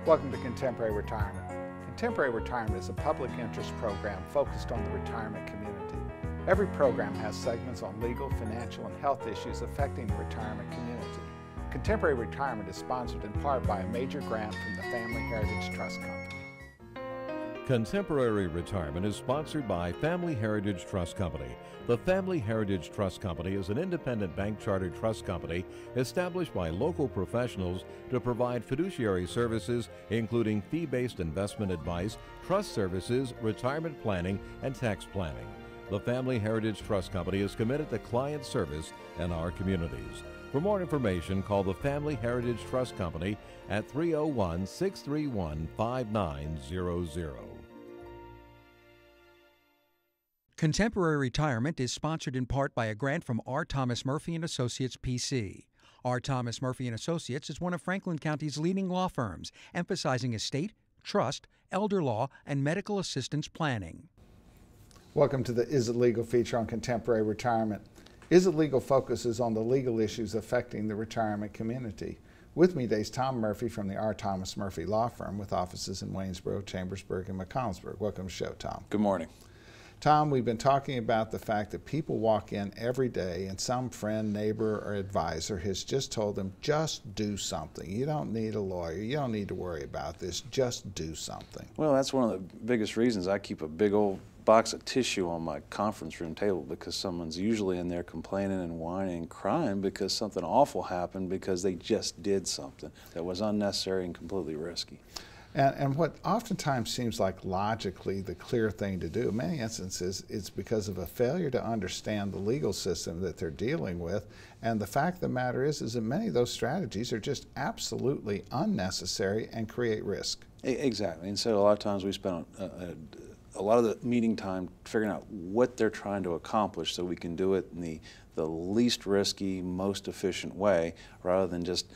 Welcome to Contemporary Retirement. Contemporary Retirement is a public interest program focused on the retirement community. Every program has segments on legal, financial, and health issues affecting the retirement community. Contemporary Retirement is sponsored in part by a major grant from the Family Heritage Trust Company. Contemporary Retirement is sponsored by Family Heritage Trust Company. The Family Heritage Trust Company is an independent bank chartered trust company established by local professionals to provide fiduciary services including fee-based investment advice, trust services, retirement planning, and tax planning. The Family Heritage Trust Company is committed to client service in our communities. For more information, call the Family Heritage Trust Company at 301-631-5900. Contemporary Retirement is sponsored in part by a grant from R. Thomas Murphy & Associates, P.C. R. Thomas Murphy & Associates is one of Franklin County's leading law firms, emphasizing estate, trust, elder law, and medical assistance planning. Welcome to the Is It Legal feature on Contemporary Retirement. Is It Legal focuses on the legal issues affecting the retirement community. With me today is Tom Murphy from the R. Thomas Murphy Law Firm with offices in Waynesboro, Chambersburg, and McConnellsburg. Welcome to the show, Tom. Good morning. Tom, we've been talking about the fact that people walk in every day and some friend, neighbor, or advisor has just told them, just do something. You don't need a lawyer. You don't need to worry about this. Just do something. Well, that's one of the biggest reasons I keep a big old box of tissue on my conference room table, because someone's usually in there complaining and whining and crying because something awful happened because they just did something that was unnecessary and completely risky. And what oftentimes seems like logically the clear thing to do, in many instances, it's because of a failure to understand the legal system that they're dealing with. And the fact of the matter is that many of those strategies are just absolutely unnecessary and create risk. Exactly. And so a lot of times we spend a lot of the meeting time figuring out what they're trying to accomplish so we can do it in the least risky, most efficient way, rather than just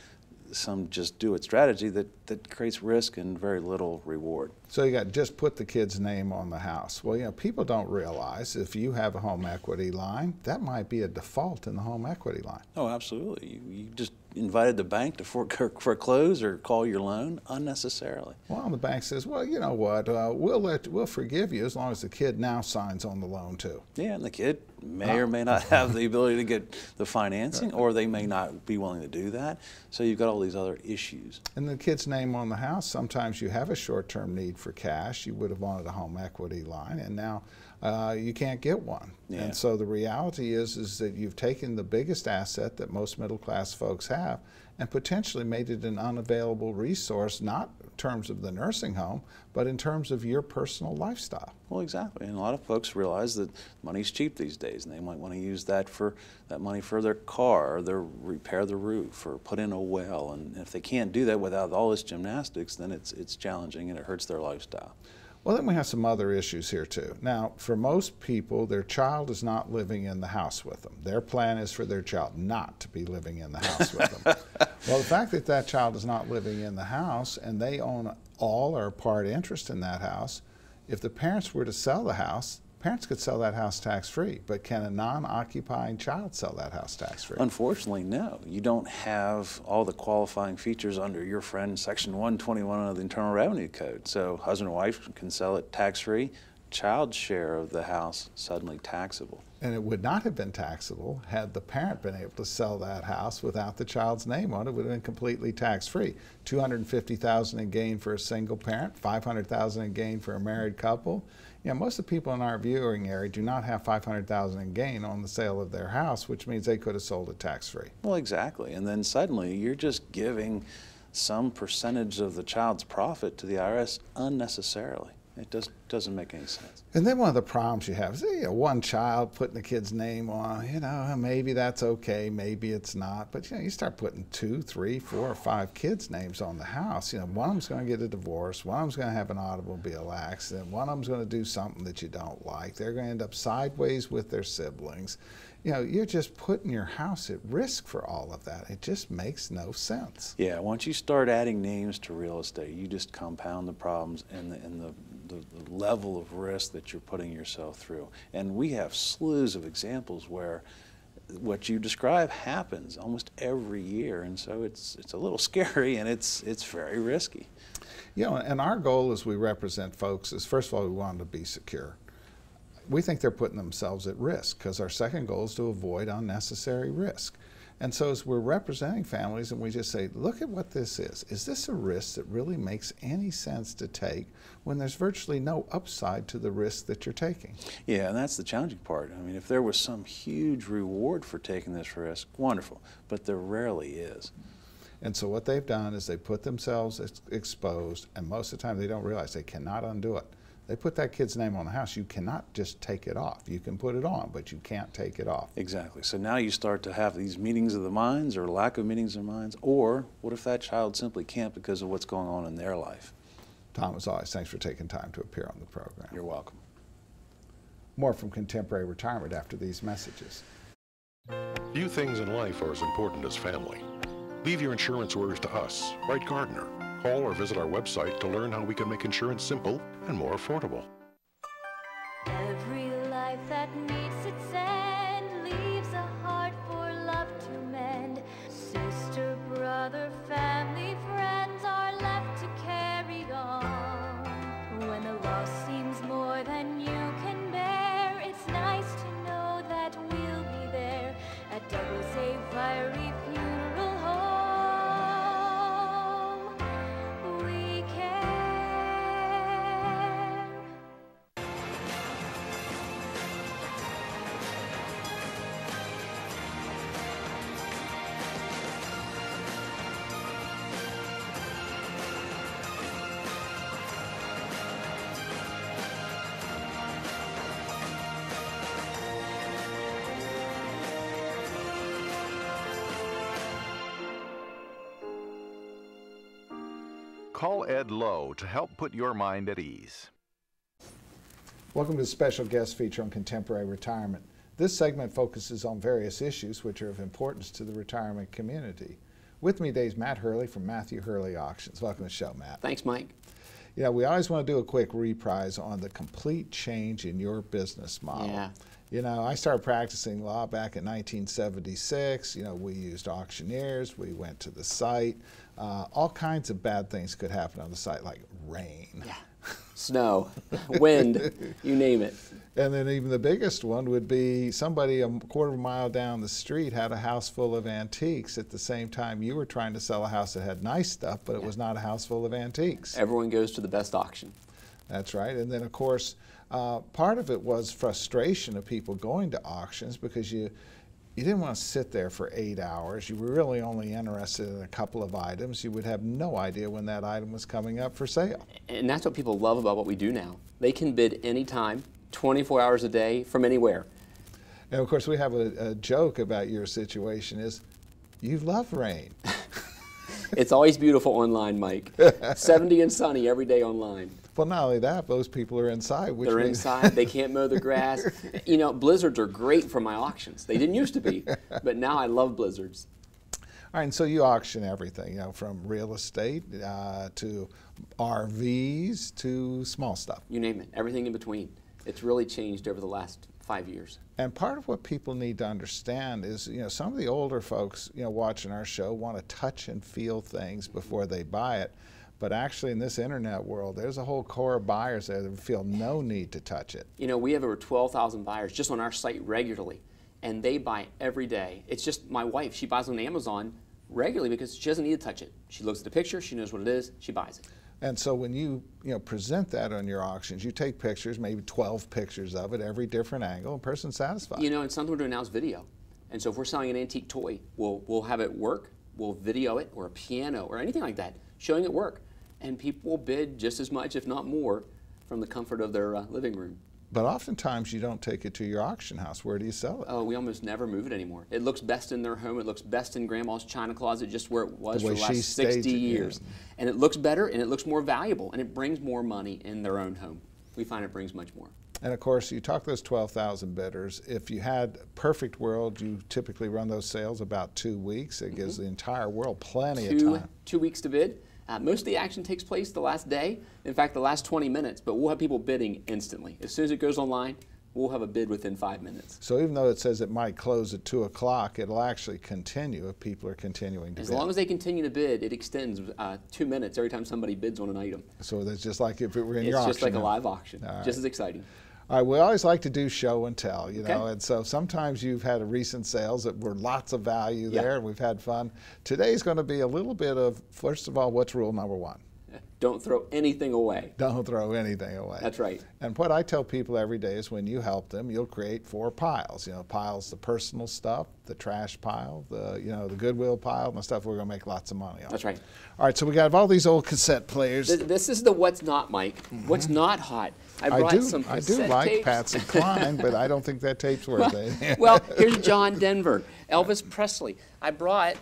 some just do it strategy that creates risk and very little reward. So you got just put the kid's name on the house. Well, you know, people don't realize if you have a home equity line, that might be a default in the home equity line. Oh, absolutely. You just invited the bank to foreclose or call your loan unnecessarily. Well, the bank says, well, you know what, we'll forgive you as long as the kid now signs on the loan too. Yeah, and the kid may or may not have the ability to get the financing, or they may not be willing to do that. So you've got all these other issues. And the kid's name on the house, sometimes you have a short-term need for cash. You would have wanted a home equity line, and now you can't get one. Yeah. And so the reality is that you've taken the biggest asset that most middle-class folks have and potentially made it an unavailable resource, not in terms of the nursing home, but in terms of your personal lifestyle. Well, exactly. And a lot of folks realize that money's cheap these days, and they might want to use that money for their car, or repair the roof, or put in a well. And if they can't do that without all this gymnastics, then it's challenging and it hurts their lifestyle. Well, then we have some other issues here too. Now, for most people, their child is not living in the house with them. Their plan is for their child not to be living in the house with them. Well, the fact that that child is not living in the house and they own all or part interest in that house, if the parents were to sell the house, parents could sell that house tax-free, but can a non-occupying child sell that house tax-free? Unfortunately, no. You don't have all the qualifying features under your friend Section 121 of the Internal Revenue Code. So husband and wife can sell it tax-free. Child's share of the house suddenly taxable. And it would not have been taxable had the parent been able to sell that house without the child's name on it. It would have been completely tax-free. $250,000 in gain for a single parent, $500,000 in gain for a married couple. You know, most of the people in our viewing area do not have $500,000 in gain on the sale of their house, which means they could have sold it tax-free. Well, exactly. And then suddenly you're just giving some percentage of the child's profit to the IRS unnecessarily. It doesn't make any sense. And then one of the problems you have is, you know, one child putting the kid's name on, you know, maybe that's okay, maybe it's not. But, you know, you start putting 2, 3, 4, or 5 kids' names on the house. You know, one of them's going to get a divorce, one of them's going to have an automobile accident, one of them's going to do something that you don't like. They're going to end up sideways with their siblings. You know, you're just putting your house at risk for all of that. It just makes no sense. Yeah, once you start adding names to real estate, you just compound the problems and the level of risk that you're putting yourself through. And we have slews of examples where what you describe happens almost every year, and so it's a little scary and it's very risky. You know, and our goal as we represent folks is, first of all, we want them to be secure. We think they're putting themselves at risk because our second goal is to avoid unnecessary risk. And so as we're representing families and we just say, look at what this is this a risk that really makes any sense to take when there's virtually no upside to the risk that you're taking? Yeah, and that's the challenging part. I mean, if there was some huge reward for taking this risk, wonderful, but there rarely is. And so what they've done is they put themselves exposed, and most of the time they don't realize they cannot undo it. They put that kid's name on the house. You cannot just take it off. You can put it on, but you can't take it off. Exactly. So now you start to have these meetings of the minds or lack of meetings of the minds, or what if that child simply can't because of what's going on in their life? Tom, as always, thanks for taking time to appear on the program. You're welcome. More from Contemporary Retirement after these messages. Few things in life are as important as family. Leave your insurance orders to us. Write Gardner. Call or visit our website to learn how we can make insurance simple and more affordable. Every life that meets its end leaves a heart for love to mend. Sister, brother, family, friends are left to carry on. When the loss seems more than you can bear, it's nice to know that we'll be there at Douglas A. Fiery Funeral Home. We care. Call Ed Lowe to help put your mind at ease. Welcome to the special guest feature on Contemporary Retirement. This segment focuses on various issues which are of importance to the retirement community. With me today is Matt Hurley from Matthew Hurley Auctions. Welcome to the show, Matt. Thanks, Mike. You know, we always want to do a quick reprise on the complete change in your business model. Yeah. You know, I started practicing law back in 1976. You know, we used auctioneers. We went to the site. All kinds of bad things could happen on the site, like rain. Yeah. Snow, wind, you name it. And then even the biggest one would be somebody a quarter of a mile down the street had a house full of antiques at the same time you were trying to sell a house that had nice stuff, but it was not a house full of antiques. Everyone goes to the best auction. That's right. And then, of course, part of it was frustration of people going to auctions because you didn't want to sit there for 8 hours. You were really only interested in a couple of items. You would have no idea when that item was coming up for sale. And that's what people love about what we do now. They can bid anytime, 24 hours a day, from anywhere. And of course, we have a joke about your situation is, you love rain. It's always beautiful online, Mike. 70 and sunny every day online. Well, not only that, those people are inside. They're inside. They can't mow the grass. You know, blizzards are great for my auctions. They didn't used to be, but now I love blizzards. All right, and so you auction everything, you know, from real estate to RVs to small stuff. You name it, everything in between. It's really changed over the last 5 years. And part of what people need to understand is, you know, some of the older folks, you know, watching our show want to touch and feel things before they buy it. But actually in this internet world, there's a whole core of buyers there that feel no need to touch it. You know, we have over 12,000 buyers just on our site regularly, and they buy every day. It's just my wife, she buys on Amazon regularly because she doesn't need to touch it. She looks at the picture, she knows what it is, she buys it. And so when you present that on your auctions, you take pictures, maybe 12 pictures of it, every different angle, and person's satisfied. You know, and something we're doing now is video. And so if we're selling an antique toy, we'll have it work, we'll video it, or a piano, or anything like that, showing it work. And people will bid just as much, if not more, from the comfort of their living room. But oftentimes you don't take it to your auction house. Where do you sell it? Oh, we almost never move it anymore. It looks best in their home. It looks best in Grandma's china closet, just where it was for the last 60 years. Yeah. And it looks better, and it looks more valuable, and it brings more money in their own home. We find it brings much more. And of course, you talk those 12,000 bidders. If you had perfect world, you typically run those sales about 2 weeks. It gives the entire world plenty of time. 2 weeks to bid. Most of the action takes place the last day, in fact the last 20 minutes, but we'll have people bidding instantly. As soon as it goes online, we'll have a bid within 5 minutes. So even though it says it might close at 2 o'clock, it'll actually continue if people are continuing to bid. As long as they continue to bid, it extends 2 minutes every time somebody bids on an item. So that's just like if it were in your auction. It's just like a room. live auction, All just right. as exciting. All right, we always like to do show and tell, you know, Okay. and so sometimes you've had recent sales that were lots of value Yeah. there, and we've had fun. Today's going to be a little bit of, first of all, what's rule number 1? Don't throw anything away. Don't throw anything away. That's right. And what I tell people every day is when you help them, you'll create 4 piles. You know, piles the personal stuff, the trash pile, the the Goodwill pile, and the stuff we're going to make lots of money on. That's right. All right, so we got all these old cassette players. This is the what's not, Mike. What's not hot. I brought some I do cassette like tapes. Patsy Cline, but I don't think that tape's worth it. Well, here's John Denver, Elvis Presley. I brought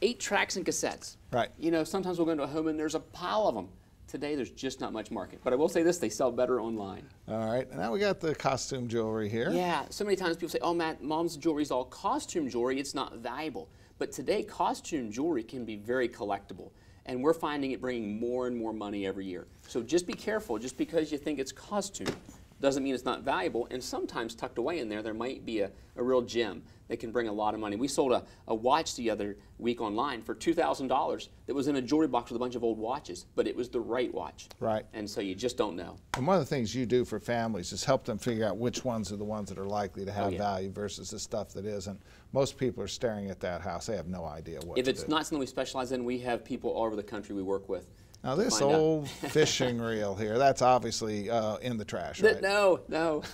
8 tracks and cassettes. Right. You know, sometimes we'll go into a home and there's a pile of them. Today, there's just not much market. But I will say this, they sell better online. All right, and now we got the costume jewelry here. Yeah, so many times people say, oh, Matt, Mom's jewelry is all costume jewelry. It's not valuable. But today, costume jewelry can be very collectible. And we're finding it bringing more and more money every year. So just be careful. Just because you think it's costume doesn't mean it's not valuable. And sometimes tucked away in there might be a real gem that can bring a lot of money. We sold a watch the other week online for $2,000 that was in a jewelry box with a bunch of old watches, but it was the right watch. Right. And so you just don't know. And one of the things you do for families is help them figure out which ones are the ones that are likely to have yeah. value versus the stuff that isn't. Most people are staring at that house. They have no idea what If to it's do. not something we specialize in, we have people all over the country we work with. Now this find out. old fishing reel here, that's obviously in the trash, right? No.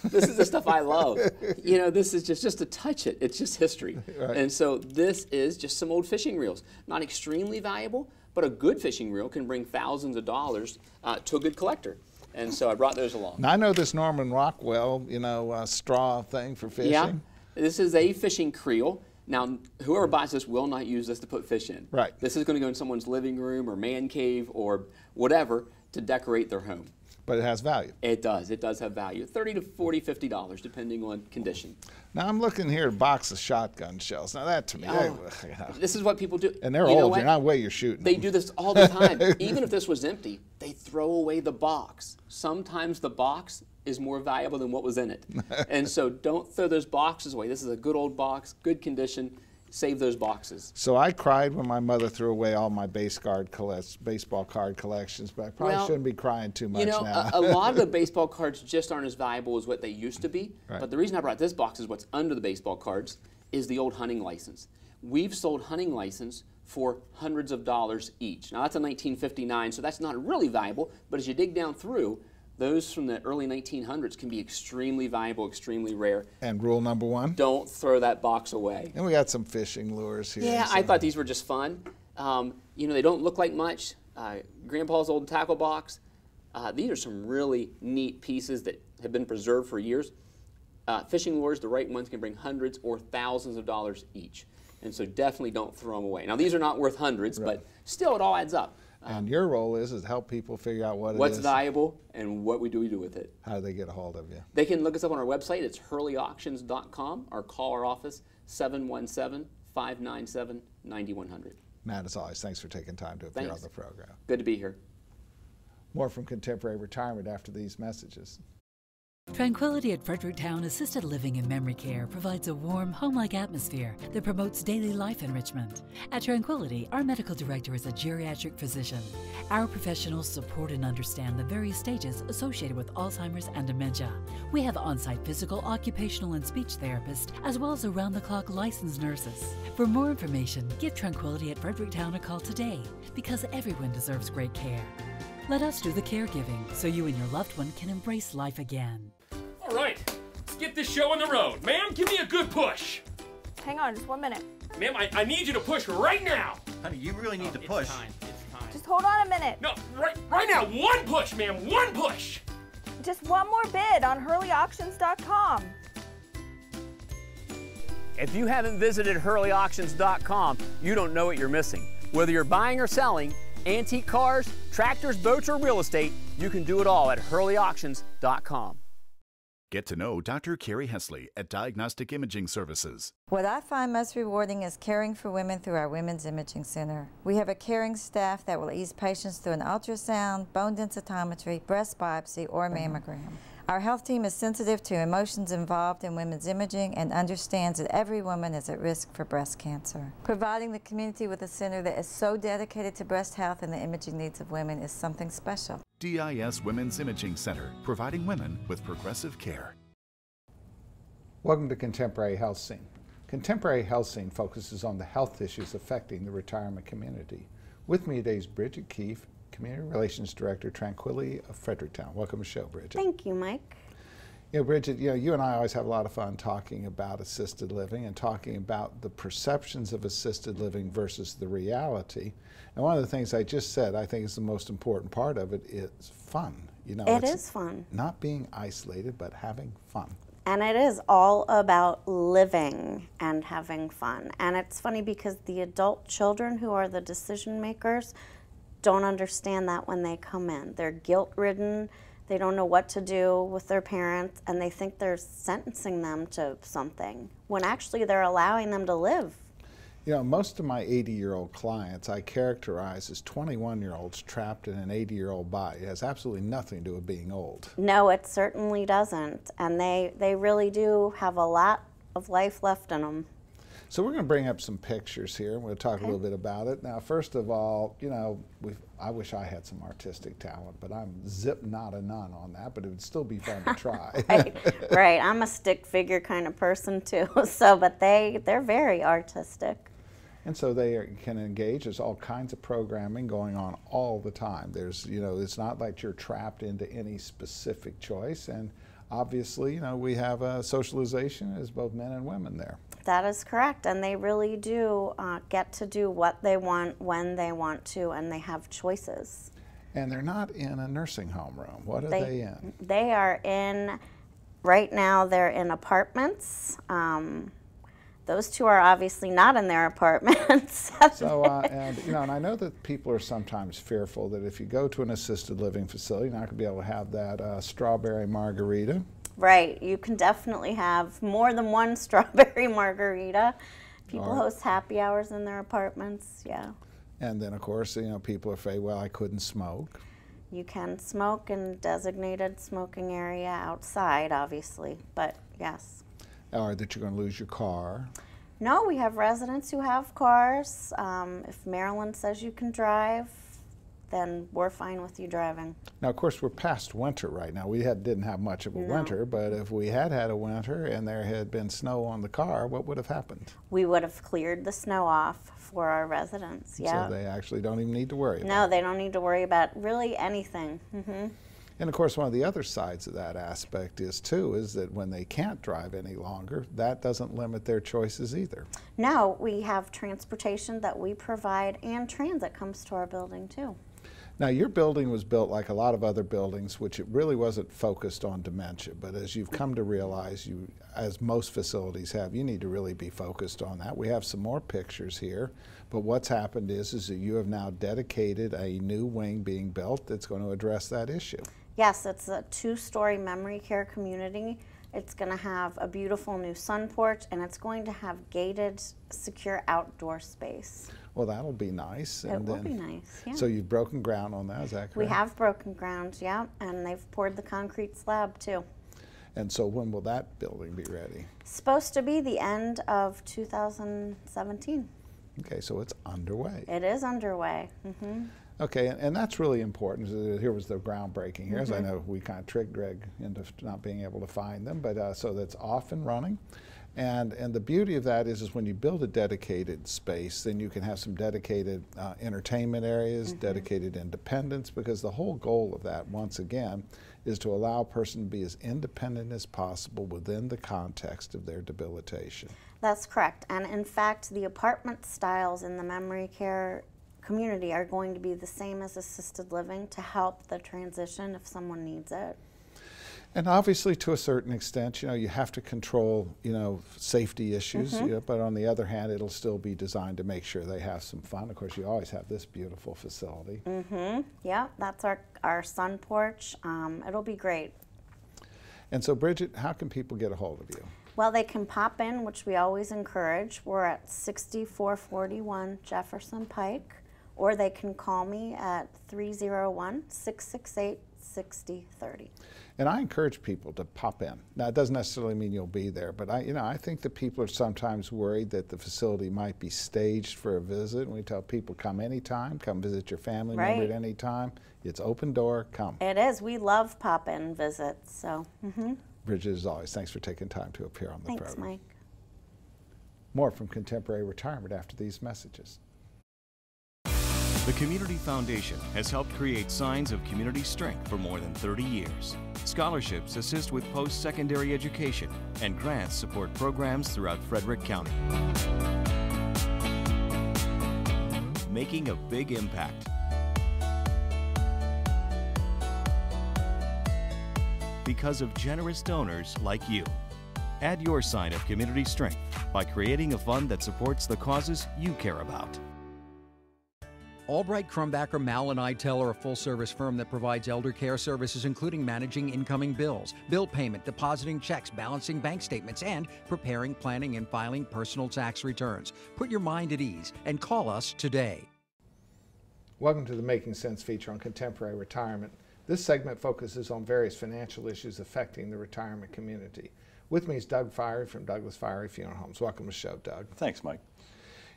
This is the stuff I love. You know, this is just to touch it. It's just history. Right. And so this is just some old fishing reels. Not extremely valuable, but a good fishing reel can bring thousands of dollars to a good collector. And so I brought those along. Now I know this Norman Rockwell, straw thing for fishing. Yeah, this is a fishing creel. Now, whoever buys this will not use this to put fish in. Right. This is going to go in someone's living room or man cave or whatever to decorate their home. But it has value. It does. It does have value. $30 to $40, $50, depending on condition. Now I'm looking here at a box of shotgun shells. Now that to me, This is what people do. and they're old. You're not way you're shooting. They them. do this all the time. Even if this was empty, they throw away the box. Sometimes the box is more valuable than what was in it. And so don't throw those boxes away. This is a good old box, good condition. Save those boxes. So I cried when my mother threw away all my baseball card collections, but I probably shouldn't be crying too much now. A lot of the baseball cards just aren't as valuable as what they used to be. Right. But the reason I brought this box is what's under the baseball cards is the old hunting license. We've sold hunting license for hundreds of dollars each. Now that's a 1959, so that's not really valuable, but as you dig down through, those from the early 1900s can be extremely valuable, extremely rare. And rule number 1? Don't throw that box away. And we got some fishing lures here. Yeah, so. I thought these were just fun. They don't look like much. Grandpa's old tackle box. These are some really neat pieces that have been preserved for years. Fishing lures, the right ones, can bring hundreds or thousands of dollars each. And so definitely don't throw them away. Now, these are not worth hundreds, but still it all adds up. And your role is to help people figure out what What's it is. valuable and what we do with it. How do they get a hold of you? They can look us up on our website. It's hurleyauctions.com or call our office 717-597-9100. Matt, as always, thanks for taking time to appear on the program. Good to be here. More from Contemporary Retirement after these messages. Tranquillity at Fredericktowne Assisted Living and Memory Care provides a warm, home-like atmosphere that promotes daily life enrichment. At Tranquillity, our medical director is a geriatric physician. Our professionals support and understand the various stages associated with Alzheimer's and dementia. We have on-site physical, occupational, and speech therapists, as well as around-the-clock licensed nurses. For more information, give Tranquillity at Fredericktowne a call today, because everyone deserves great care. Let us do the caregiving so you and your loved one can embrace life again. All right, let's get this show on the road. Ma'am, give me a good push. Hang on, just 1 minute. Ma'am, I need you to push right now. Honey, you really need to push. It's time. Just hold on a minute. No, right now, one push, ma'am, one push. Just one more bid on hurleyauctions.com. If you haven't visited hurleyauctions.com, you don't know what you're missing. Whether you're buying or selling, antique cars, tractors, boats, or real estate, you can do it all at hurleyauctions.com. Get to know Dr. Carrie Hesley at Diagnostic Imaging Services. What I find most rewarding is caring for women through our Women's Imaging Center. We have a caring staff that will ease patients through an ultrasound, bone densitometry, breast biopsy, or mammogram. Our health team is sensitive to emotions involved in women's imaging and understands that every woman is at risk for breast cancer. Providing the community with a center that is so dedicated to breast health and the imaging needs of women is something special. DIS Women's Imaging Center, providing women with progressive care. Welcome to Contemporary Health Scene. Contemporary Health Scene focuses on the health issues affecting the retirement community. With me today is Bridget Keefe, Community Relations Director, Tranquillity of Fredericktowne. Welcome to the show, Bridget. Thank you, Mike. You know, Bridget, you and I always have a lot of fun talking about assisted living and talking about the perceptions of assisted living versus the reality. And one of the things I just said, I think is the most important part of it, is fun. You know, it is fun. Not being isolated, but having fun. And it is all about living and having fun. And it's funny because the adult children who are the decision makers don't understand that when they come in. They're guilt-ridden, they don't know what to do with their parents, and they think they're sentencing them to something, when actually they're allowing them to live. You know, most of my 80-year-old clients I characterize as 21-year-olds trapped in an 80-year-old body. It has absolutely nothing to do with being old. No, it certainly doesn't. And they really do have a lot of life left in them. So we're going to bring up some pictures here, and we'll talk a little bit about it. Now, first of all, you know, I wish I had some artistic talent, but I'm zip not a none on that, but it would still be fun to try. Right. I'm a stick figure kind of person too, so, but they're very artistic. And so can engage. There's all kinds of programming going on all the time. There's, you know, it's not like you're trapped into any specific choice. And obviously, you know, we have a socialization as both men and women there. That is correct. And they really do get to do what they want, when they want to, and they have choices. And they're not in a nursing home room. What are they in? They are in, right now, they're in apartments. Those two are obviously not in their apartments. So, and you know, and I know that people are sometimes fearful that if you go to an assisted living facility, you're not going to be able to have that strawberry margarita. Right. You can definitely have more than one strawberry margarita. People host happy hours in their apartments. Yeah. And then, of course, you know, people are afraid, well, I couldn't smoke. You can smoke in designated smoking area outside, obviously, but yes. Or that you're going to lose your car. No, we have residents who have cars. If Maryland says you can drive, then we're fine with you driving. Now, of course, we're past winter right now. We didn't have much of a winter, but if we had a winter and there had been snow on the car, what would have happened? We would have cleared the snow off for our residents, yeah. So they actually don't even need to worry about it. No, they don't need to worry about really anything. And of course, one of the other sides of that aspect is that when they can't drive any longer, that doesn't limit their choices either. No, we have transportation that we provide, and transit comes to our building too. Now, your building was built like a lot of other buildings, which it really wasn't focused on dementia, but as you've come to realize, as most facilities have, you need to really be focused on that. We have some more pictures here, but what's happened is that you have now dedicated a new wing being built that's going to address that issue. Yes, it's a 2-story memory care community. It's going to have a beautiful new sun porch, and it's going to have gated, secure outdoor space. Well, that'll be nice. It will be nice, yeah. So you've broken ground on that, is that correct? We have broken ground, yeah, and they've poured the concrete slab too. And so when will that building be ready? Supposed to be the end of 2017. Okay, so it's underway. It is underway. Okay, and that's really important. Here was the groundbreaking here, as I know we kind of tricked Greg into not being able to find them, but so that's off and running. And the beauty of that is when you build a dedicated space, then you can have some dedicated entertainment areas, dedicated independence, because the whole goal of that, once again, is to allow a person to be as independent as possible within the context of their debilitation. That's correct. And in fact, the apartment styles in the memory care community are going to be the same as assisted living to help the transition if someone needs it. And obviously, to a certain extent, you know, you have to control, you know, safety issues, you know, but on the other hand, it'll still be designed to make sure they have some fun. Of course, you always have this beautiful facility. Yeah, that's our sun porch. It'll be great. And so, Bridget, how can people get a hold of you? Well, they can pop in, which we always encourage. We're at 6441 Jefferson Pike, or they can call me at 301-668-6030. And I encourage people to pop in. Now, it doesn't necessarily mean you'll be there, but I think that people are sometimes worried that the facility might be staged for a visit. And we tell people, come anytime, come visit your family member at any time. It's open door, come. It is. We love pop-in visits. So, Bridget, as always, thanks for taking time to appear on the program. Thanks, Mike. More from Contemporary Retirement after these messages. The Community Foundation has helped create signs of community strength for more than 30 years. Scholarships assist with post-secondary education, and grants support programs throughout Frederick County. Making a big impact. Because of generous donors like you. Add your sign of community strength by creating a fund that supports the causes you care about. Albright, Crumbacher, Mal, and Idtel are a full-service firm that provides elder care services, including managing incoming bills, bill payment, depositing checks, balancing bank statements, and preparing, planning, and filing personal tax returns. Put your mind at ease and call us today. Welcome to the Making Sense feature on Contemporary Retirement. This segment focuses on various financial issues affecting the retirement community. With me is Doug Fiery from Douglas Fiery Funeral Homes. Welcome to the show, Doug. Thanks, Mike.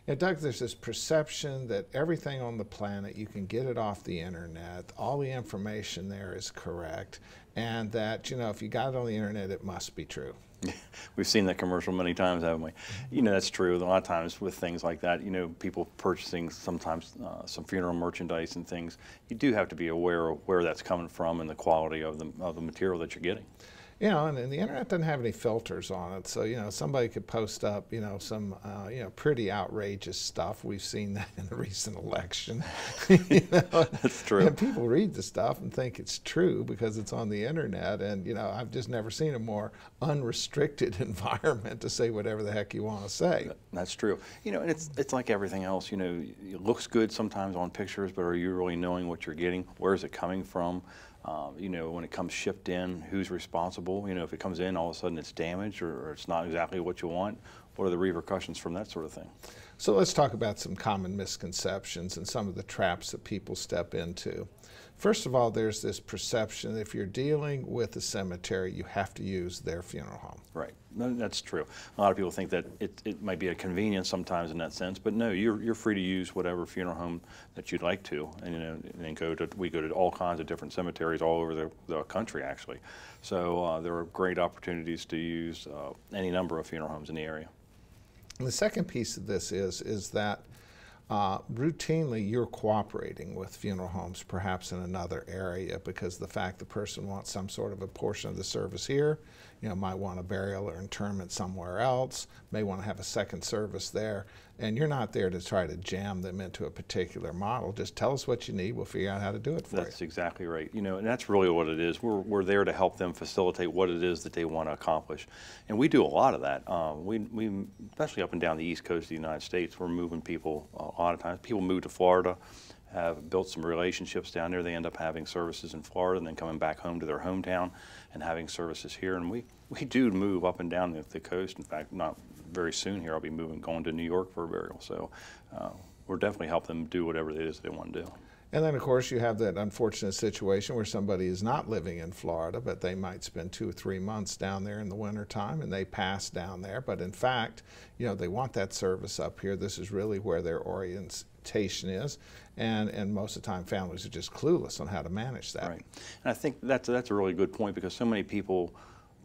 You know, Doug, there's this perception that everything on the planet, you can get it off the internet, all the information there is correct, and that, you know, if you got it on the internet, it must be true. We've seen that commercial many times, haven't we? You know, that's true. A lot of times with things like that, you know, people purchasing sometimes some funeral merchandise and things, you do have to be aware of where that's coming from and the quality of the material that you're getting. You know, and the internet doesn't have any filters on it, so, you know, somebody could post up, you know, some, you know, pretty outrageous stuff. We've seen that in the recent election. You know? That's true. And people read the stuff and think it's true because it's on the internet, and, you know, I've just never seen a more unrestricted environment to say whatever the heck you want to say. That's true. You know, and it's like everything else, you know, it looks good sometimes on pictures, but are you really knowing what you're getting? Where is it coming from? You know, when it comes shipped in, who's responsible? You know, if it comes in, all of a sudden it's damaged or it's not exactly what you want, what are the repercussions from that sort of thing? So let's talk about some common misconceptions and some of the traps that people step into. First of all, there's this perception that if you're dealing with a cemetery, you have to use their funeral home. Right. No, that's true. A lot of people think that it might be a convenience sometimes in that sense, but no, you're free to use whatever funeral home that you'd like to, and, you know, and we go to all kinds of different cemeteries all over the country, actually. So there are great opportunities to use any number of funeral homes in the area. And the second piece of this is that routinely you're cooperating with funeral homes perhaps in another area because the fact the person wants some sort of a portion of the service here, you know, might want a burial or interment somewhere else, may want to have a second service there, and you're not there to try to jam them into a particular model. Just tell us what you need, we'll figure out how to do it for you. That's exactly right. You know, and that's really what it is. We're there to help them facilitate what it is that they want to accomplish. And we do a lot of that. We especially up and down the East Coast of the United States, we're moving people a lot of times. People move to Florida, have built some relationships down there. They end up having services in Florida and then coming back home to their hometown and having services here. And we do move up and down the coast. In fact, not very soon here, I'll be going to New York for a burial. So we're definitely helping them do whatever it is they want to do. And then, of course, you have that unfortunate situation where somebody is not living in Florida, but they might spend 2 or 3 months down there in the wintertime, and they pass down there. But in fact, you know, they want that service up here. This is really where their orientation is. And most of the time, families are just clueless on how to manage that. Right. And I think that's a really good point because so many people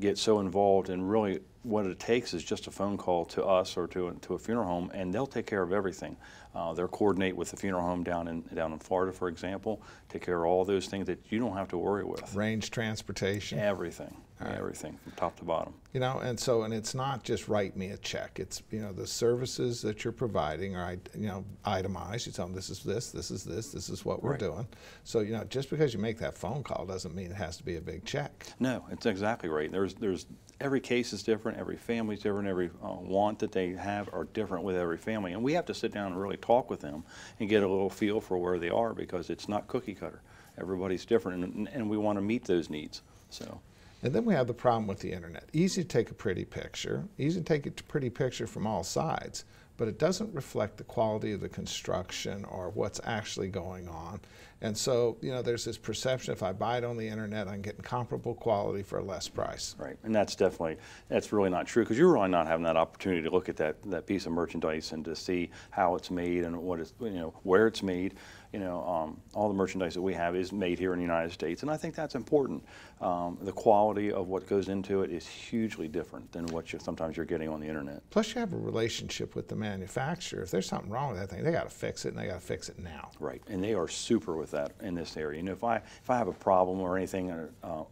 get so involved, and really what it takes is just a phone call to us or to a funeral home, and they'll take care of everything. They'll coordinate with the funeral home down in Florida, for example, take care of all those things that you don't have to worry with. Range transportation. Everything. Right. Everything from top to bottom. You know, and it's not just write me a check. It's, you know, the services that you're providing are, you know, itemized. You tell them this is this, this is this, this is what we're doing. So, you know, just because you make that phone call doesn't mean it has to be a big check. No, it's exactly right. There's every case is different, every family's different, every want that they have are different with every family, and we have to sit down and really talk with them and get a little feel for where they are because it's not cookie cutter. Everybody's different, and we want to meet those needs. So. And then we have the problem with the internet. Easy to take a pretty picture, easy to take a pretty picture from all sides, but it doesn't reflect the quality of the construction or what's actually going on. And so, you know, there's this perception if I buy it on the internet, I'm getting comparable quality for a less price. Right, and that's really not true, because you're really not having that opportunity to look at that piece of merchandise and to see how it's made and what it's, you know, where it's made. You know, all the merchandise that we have is made here in the United States, and I think that's important. The quality of what goes into it is hugely different than what sometimes you're getting on the internet. Plus, you have a relationship with the manufacturer. If there's something wrong with that thing, they got to fix it, and they got to fix it now. Right, and they are super with that in this area. You know, if I have a problem or anything,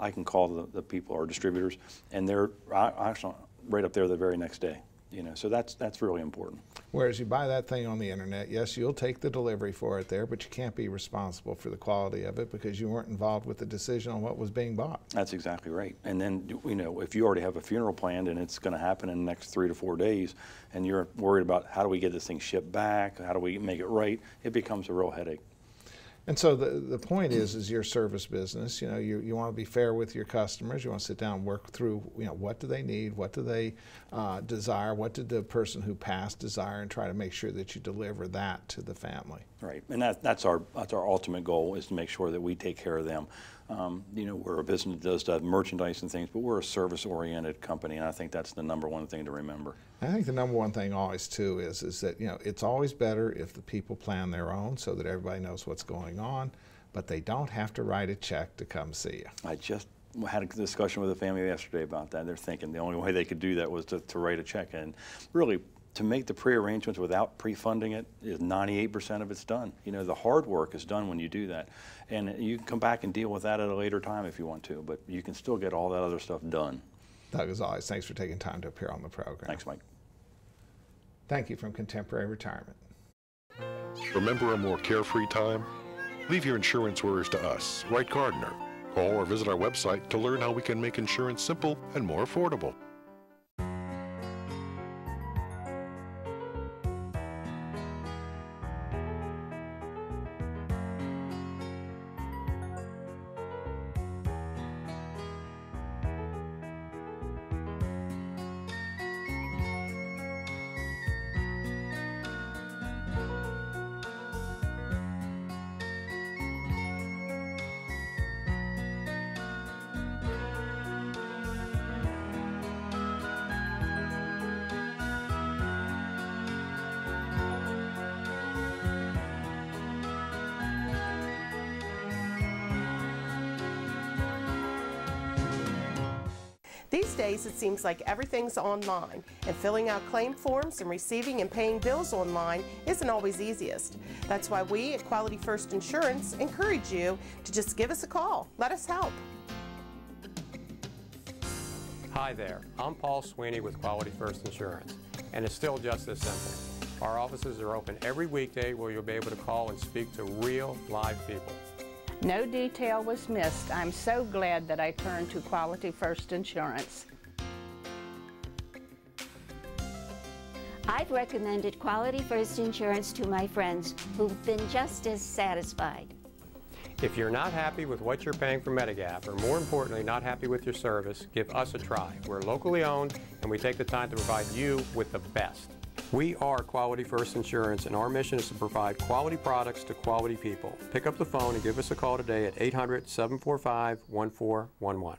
I can call the people, our distributors, and they're actually right up there the very next day. You know, so that's really important. Whereas you buy that thing on the internet, yes, you'll take the delivery for it there, but you can't be responsible for the quality of it because you weren't involved with the decision on what was being bought. That's exactly right. And then, you know, if you already have a funeral planned and it's going to happen in the next 3 to 4 days, and you're worried about how do we get this thing shipped back, how do we make it right, it becomes a real headache. And so the point is your service business. You know, you want to be fair with your customers. You want to sit down and work through, you know, what do they need, what do they desire, what did the person who passed desire, and try to make sure that you deliver that to the family. Right, and that's our ultimate goal, is to make sure that we take care of them. You know, we're a business that does merchandise and things, but we're a service-oriented company, and I think that's the #1 thing to remember. I think the #1 thing always too is that, you know, it's always better if the people plan their own so that everybody knows what's going on, but they don't have to write a check to come see you. I just had a discussion with a family yesterday about that. They're thinking the only way they could do that was to write a check, and really, to make the pre-arrangements without pre-funding it is 98% of it's done. You know, the hard work is done when you do that. And you can come back and deal with that at a later time if you want to, but you can still get all that other stuff done. Doug, as always, thanks for taking time to appear on the program. Thanks, Mike. Thank you from Contemporary Retirement. Remember a more carefree time? Leave your insurance worries to us, Wright Gardner. Call or visit our website to learn how we can make insurance simple and more affordable. These days, it seems like everything's online, and filling out claim forms and receiving and paying bills online isn't always easiest. That's why we at Quality First Insurance encourage you to just give us a call. Let us help. Hi there, I'm Paul Sweeney with Quality First Insurance, and it's still just as simple. Our offices are open every weekday where you'll be able to call and speak to real, live people. No detail was missed. I'm so glad that I turned to Quality First Insurance. I've recommended Quality First Insurance to my friends who've been just as satisfied. If you're not happy with what you're paying for Medigap, or more importantly, not happy with your service, give us a try. We're locally owned, and we take the time to provide you with the best. We are Quality First Insurance, and our mission is to provide quality products to quality people. Pick up the phone and give us a call today at 800-745-1411.